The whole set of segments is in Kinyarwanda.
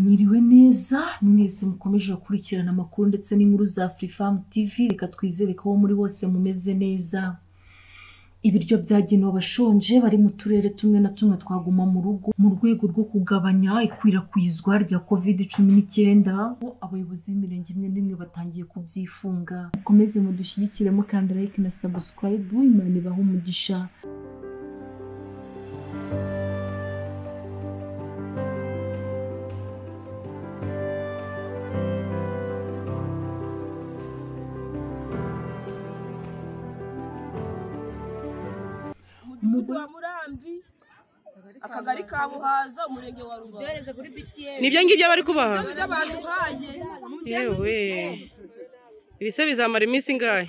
Mwiriwe neza mwese mukomeje gukurikirana amakuru ndetse n'inkuru za Afrifame TV, reka twizere ko muri bose mumeze neza. Ibiryo byagenewe abashonje bari mu turere tumwe na tumwe twaguma mu rugo mu rwego rwo kugabanya ikwirakwizwa rya COVID-19. Abayobozi b'imirenge imwe n'imwe batangiye kubyifunga. Mukomeze mudushyigikire mukanda like na subscribe, Imana ibahe umugisha. Wa Murambi akagari ka Buhaza umurenge wa Rubavu nibyo ngibyo bari kubaha abantu haye yewe ibise bizamara iminsi ingahe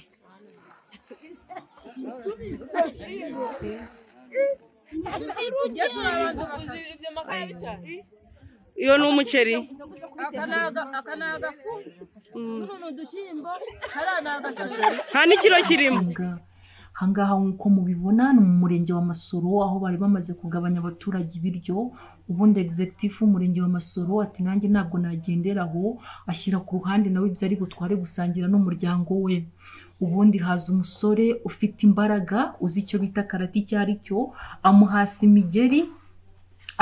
iyo ni umuceri akanaga fu n'uno dushimbo nta n'ikiro kirimo. Hangaha nkuko mubibona ni mu murenge wa Masoro aho bari bamaze kugabanya abaturage ibiryo. Ubundi executive w'umurenge wa Masoro ati nanjye ntabwo nagenderaho, ashyira ku ruhande nawe ibyo ari butware gusangira n'umuryango we. Ubundi haza umusore ufite imbaraga uzi icyo bita karate icyo ari cyo, amuhasa imigeri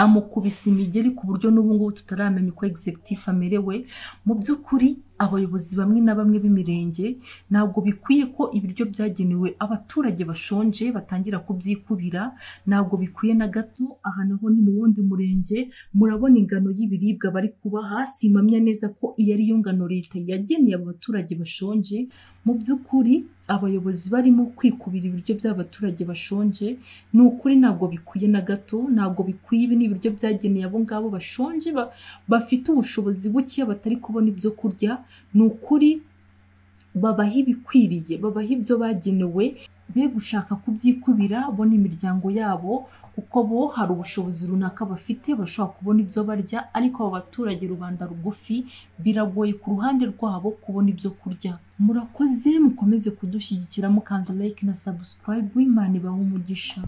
amukubisa imigeri ku buryo n'ubu ngubu tutaramenya uko executive amerewe. Mu by'ukuri abayobozi bamwe na bamwe b'imirenge ntabwo bikwiye ko ibiryo byagenewe abaturage bashonje batangira kubyikubira, ntabwo bikwiye na gato. Aha naho ni mu wundi murenge, murabona ingano y'ibiribwa bari kubaha, simamya neza ko iyo ari yo ngano leta yageneye aba baturage bashonje. Mu by'ukuri abayobozi barimo kwikubira ibiryo by'abaturage bashonje, ni ukuri ntabwo bikwiye na gato, ntabwo bikwiye. Ibi ni ibiryo byageneye abo ngabo bashonje bafite ubushobozi buke batari kubona ibyo kurya. Ni ukuri babaha ibikwiriye, babaha ibyo bagenewe, be gushaka kubyikubira bo n'imiryango yabo, kuko bo hari ubushobozi runaka bafite bashobora kubona ibyo barya, ariko abo baturage rubanda rugufi biragoye ku ruhande rwabo kubona ibyo kurya. Murakoze mukomeze kudushyigikira mukanda like na subscribe, Imana ibahe umugisha.